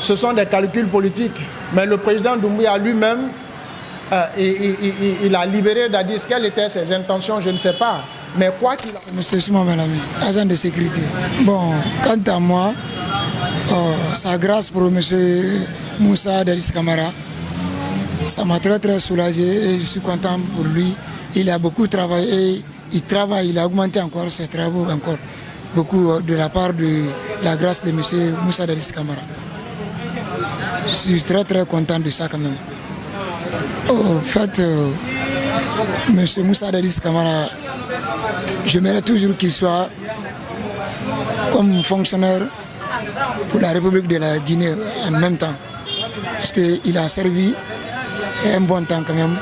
ce sont des calculs politiques. Mais le président Doumbouya lui-même, il a libéré Dadis. Quelles étaient ses intentions, je ne sais pas. Mais quoi qu'il a... Monsieur Souma Malami, agent de sécurité. Bon, quant à moi, sa grâce pour monsieur Moussa Dadis Camara, ça m'a très soulagé et je suis content pour lui. Il a beaucoup travaillé, il travaille, il a augmenté encore ses travaux, encore beaucoup de la part de la grâce de monsieur Moussa Dadis Camara. Je suis très content de ça quand même. En fait, monsieur Moussa Dadis Camara, j'aimerais toujours qu'il soit comme fonctionnaire pour la République de la Guinée en même temps. Parce qu'il a servi un bon temps quand même.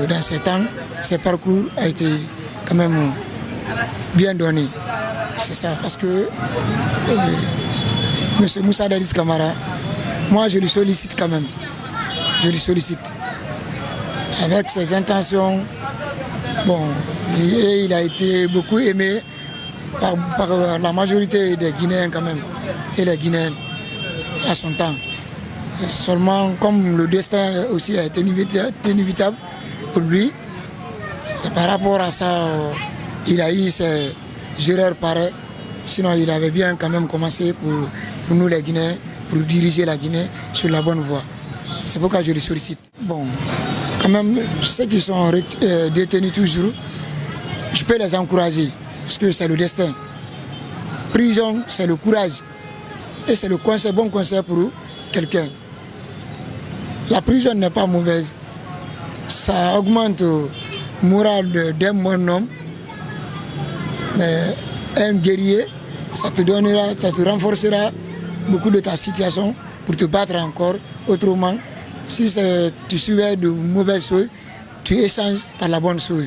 Dans ces temps, ses parcours a été quand même bien donné. C'est ça, parce que M. Moussa Dadis Camara, moi je lui sollicite quand même. Je lui sollicite. Avec ses intentions, bon, et il a été beaucoup aimé par la majorité des Guinéens quand même, et les Guinéennes à son temps. Seulement, comme le destin aussi a été inévitable pour lui, par rapport à ça, il a eu ses erreurs pareilles. Sinon, il avait bien quand même commencé pour nous les Guinéens, pour diriger la Guinée sur la bonne voie. C'est pourquoi je le sollicite. Bon, quand même, ceux qui sont détenus toujours, je peux les encourager, parce que c'est le destin. Prison, c'est le courage. Et c'est le conseil, bon conseil pour quelqu'un. La prison n'est pas mauvaise. Ça augmente le moral d'un bon homme, un guerrier. Ça te donnera, ça te renforcera beaucoup de ta situation pour te battre encore. Autrement, si tu suivais de mauvaises choses, tu échanges par la bonne chose.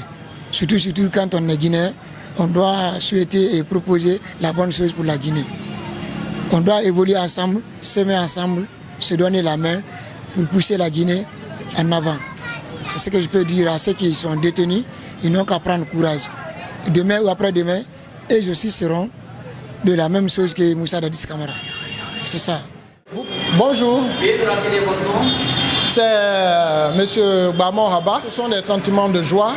Surtout quand on est Guinéen, on doit souhaiter et proposer la bonne chose pour la Guinée. On doit évoluer ensemble, s'aimer ensemble, se donner la main pour pousser la Guinée en avant. C'est ce que je peux dire à ceux qui sont détenus. Ils n'ont qu'à prendre courage. Demain ou après-demain, eux aussi seront de la même chose que Moussa Dadis Camara. C'est ça. Bonjour. C'est M. Bamon Rabat. Ce sont des sentiments de joie,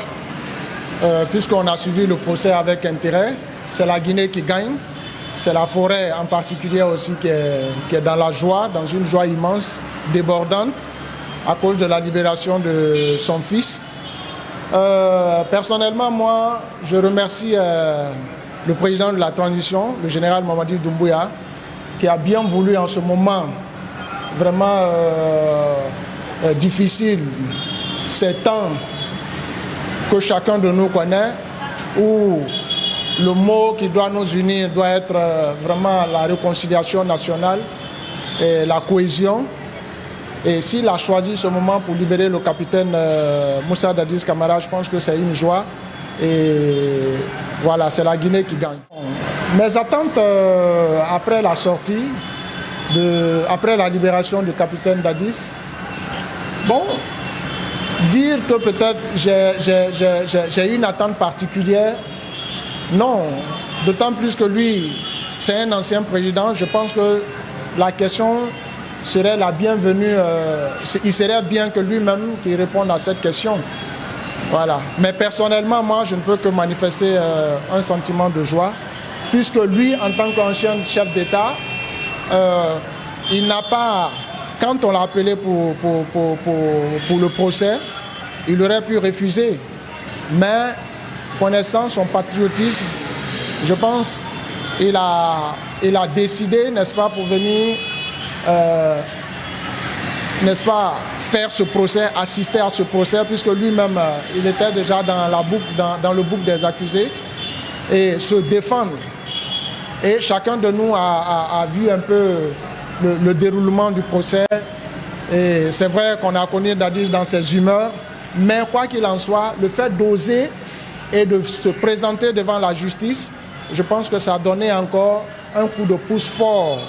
puisqu'on a suivi le procès avec intérêt. C'est la Guinée qui gagne. C'est la forêt en particulier aussi qui est dans la joie, dans une joie immense, débordante, à cause de la libération de son fils. Personnellement, moi, je remercie le président de la transition, le général Mamadi Doumbouya, qui a bien voulu en ce moment vraiment difficile, ces temps que chacun de nous connaît, où le mot qui doit nous unir doit être vraiment la réconciliation nationale et la cohésion. Et s'il a choisi ce moment pour libérer le capitaine Moussa Dadis Camara, je pense que c'est une joie. Et voilà, c'est la Guinée qui gagne. Mes attentes après la sortie, après la libération du capitaine Dadis, bon, dire que peut-être j'ai une attente particulière, non. D'autant plus que lui, c'est un ancien président. Je pense que la question serait la bienvenue. Il serait bien que lui-même qui réponde à cette question. Voilà. Mais personnellement, moi, je ne peux que manifester un sentiment de joie, puisque lui, en tant qu'ancien chef d'État, il n'a pas, quand on l'a appelé pour le procès, il aurait pu refuser. Mais connaissant son patriotisme, je pense qu'il a décidé, n'est-ce pas, pour venir, n'est-ce pas, faire ce procès, assister à ce procès, puisque lui-même, il était déjà dans le bouc des accusés, et se défendre. Et chacun de nous a vu un peu le déroulement du procès. Et c'est vrai qu'on a connu Dadis dans ses humeurs, mais quoi qu'il en soit, le fait d'oser et de se présenter devant la justice, je pense que ça a donné encore un coup de pouce fort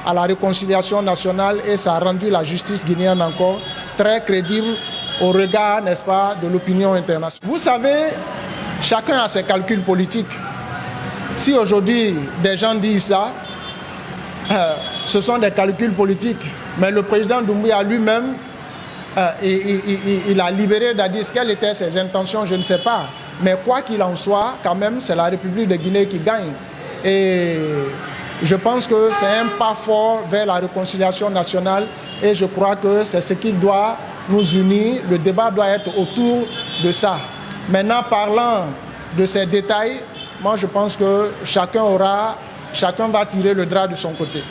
à la réconciliation nationale et ça a rendu la justice guinéenne encore très crédible au regard, n'est-ce pas, de l'opinion internationale. Vous savez, chacun a ses calculs politiques. Si aujourd'hui des gens disent ça, ce sont des calculs politiques. Mais le président Doumbouya lui-même, il a libéré Dadis. Quelles étaient ses intentions, je ne sais pas. Mais quoi qu'il en soit, quand même, c'est la République de Guinée qui gagne. Et je pense que c'est un pas fort vers la réconciliation nationale et je crois que c'est ce qui doit nous unir. Le débat doit être autour de ça. Maintenant, parlant de ces détails, moi je pense que chacun va tirer le drap de son côté.